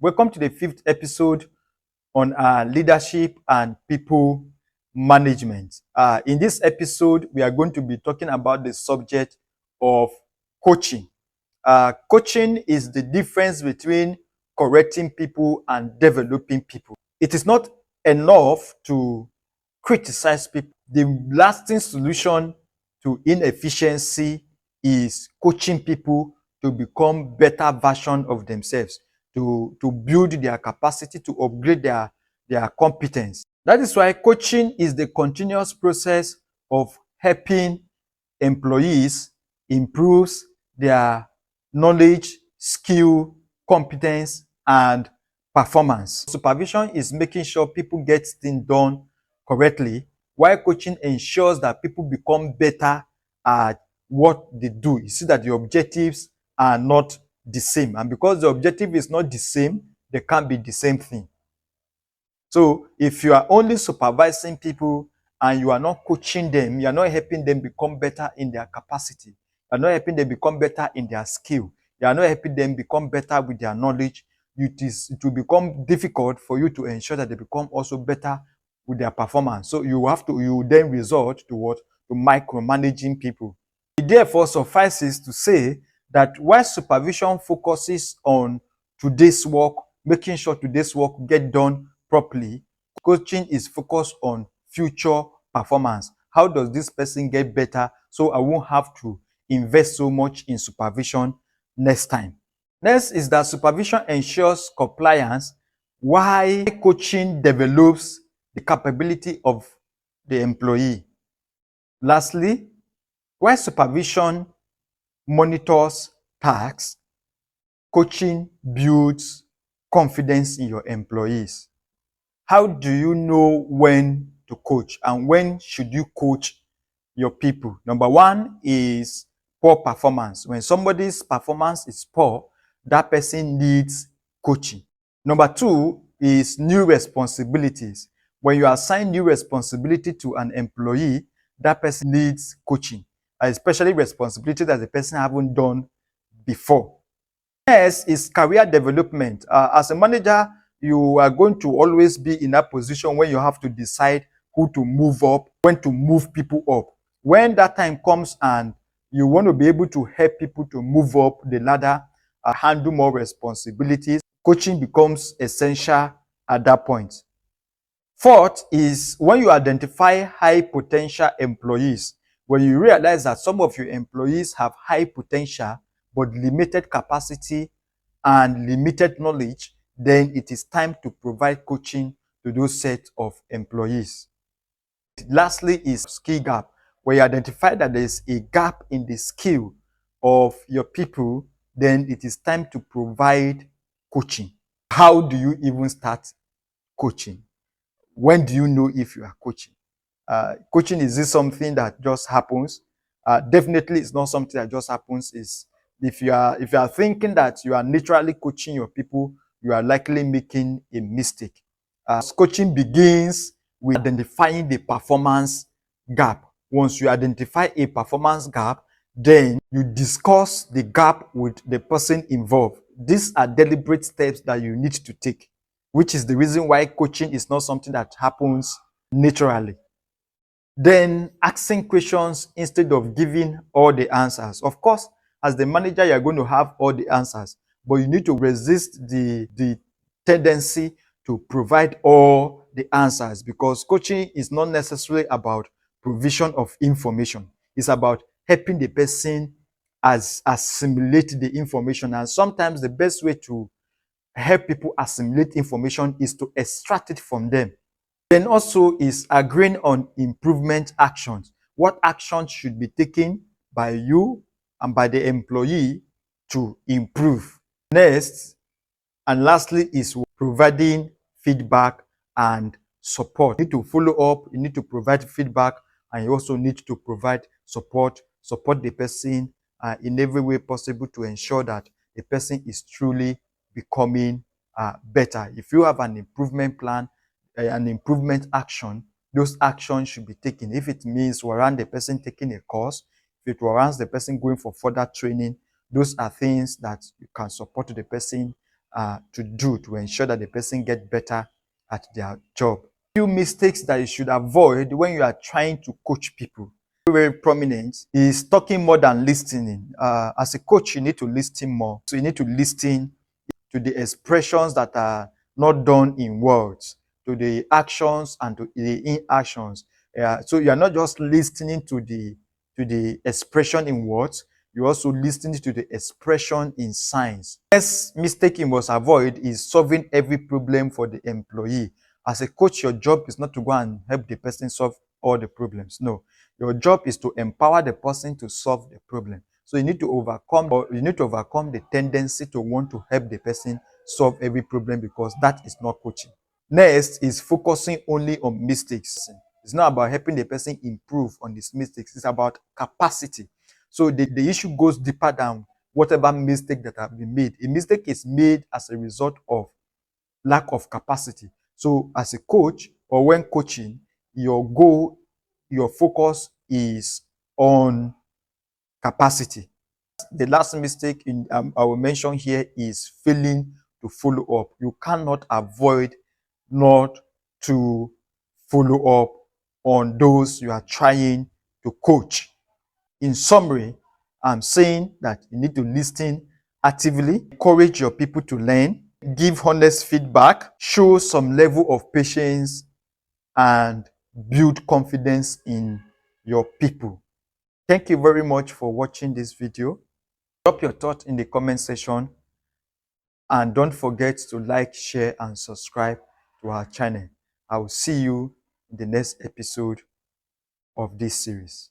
Welcome to the fifth episode on leadership and people management. In this episode, we are going to be talking about the subject of coaching. Coaching is the difference between correcting people and developing people. It is not enough to criticize people. The lasting solution to inefficiency is coaching people to become better version of themselves, to build their capacity, to upgrade their competence. That is why coaching is the continuous process of helping employees improve their knowledge, skill, competence, and performance. Supervision is making sure people get things done correctly, while coaching ensures that people become better at what they do. You see that the objectives are not the same. And because the objective is not the same, they can't be the same thing. So if you are only supervising people and you are not coaching them, you are not helping them become better in their capacity, you are not helping them become better in their skill, you are not helping them become better with their knowledge, it will become difficult for you to ensure that they become also better with their performance. So you then resort to what? To micromanaging people. It therefore suffices to say that while supervision focuses on today's work, making sure today's work get done properly, coaching is focused on future performance. How does this person get better so I won't have to invest so much in supervision next time? Next is that supervision ensures compliance, while coaching develops the capability of the employee. Lastly, while supervision monitors tasks, coaching builds confidence in your employees. How do you know when to coach and when should you coach your people? Number one is poor performance. When somebody's performance is poor, that person needs coaching. Number two is new responsibilities. When you assign new responsibility to an employee, that person needs coaching, especially responsibility that the person haven't done before. Next is career development. As a manager, you are going to always be in that position when you have to decide who to move up, when to move people up. When that time comes and you want to be able to help people to move up the ladder, handle more responsibilities, coaching becomes essential at that point. Fourth is when you identify high potential employees. When you realize that some of your employees have high potential but limited capacity and limited knowledge, then it is time to provide coaching to those set of employees. Lastly is skill gap. When you identify that there is a gap in the skill of your people, then it is time to provide coaching. How do you even start coaching? When do you know if you are coaching? Coaching, is this something that just happens? Definitely it's not something that just happens. Is if you are thinking that you are naturally coaching your people, you are likely making a mistake. Coaching begins with identifying the performance gap. Once you identify a performance gap, then you discuss the gap with the person involved. These are deliberate steps that you need to take, which is the reason why coaching is not something that happens naturally. Then asking questions instead of giving all the answers. Of course, as the manager, you're going to have all the answers, but you need to resist the tendency to provide all the answers, because coaching is not necessarily about provision of information. It's about helping the person assimilate the information. And sometimes the best way to help people assimilate information is to extract it from them. Then also is agreeing on improvement actions. What actions should be taken by you and by the employee to improve? Next, and lastly, is providing feedback and support. You need to follow up, you need to provide feedback, and you also need to provide support the person in every way possible to ensure that the person is truly becoming better. If you have an improvement plan, an improvement action, those actions should be taken. If it means warrant the person taking a course, if it warrants the person going for further training, those are things that you can support the person to do to ensure that the person get better at their job. Few mistakes that you should avoid when you are trying to coach people. Very prominent is talking more than listening. As a coach, you need to listen more. So you need to listen to the expressions that are not done in words, to the actions and to the inactions. So you are not just listening to the expression in words, you also listening to the expression in signs. Next mistake you must avoid is solving every problem for the employee. As a coach, your job is not to go and help the person solve all the problems. No, your job is to empower the person to solve the problem. So you need to overcome the tendency to want to help the person solve every problem, because that is not coaching. Next is focusing only on mistakes. It's not about helping the person improve on his mistakes. It's about capacity. So the issue goes deeper than whatever mistake that have been made. A mistake is made as a result of lack of capacity. So as a coach or when coaching, your goal, your focus is on capacity. The last mistake I will mention here is failing to follow up. You cannot avoid not to follow up on those you are trying to coach. In summary, I'm saying that you need to listen actively, encourage your people to learn, give honest feedback, show some level of patience, and build confidence in your people. Thank you very much for watching this video. Drop your thoughts in the comment section, and don't forget to like, share, and subscribe to our channel. I will see you in the next episode of this series.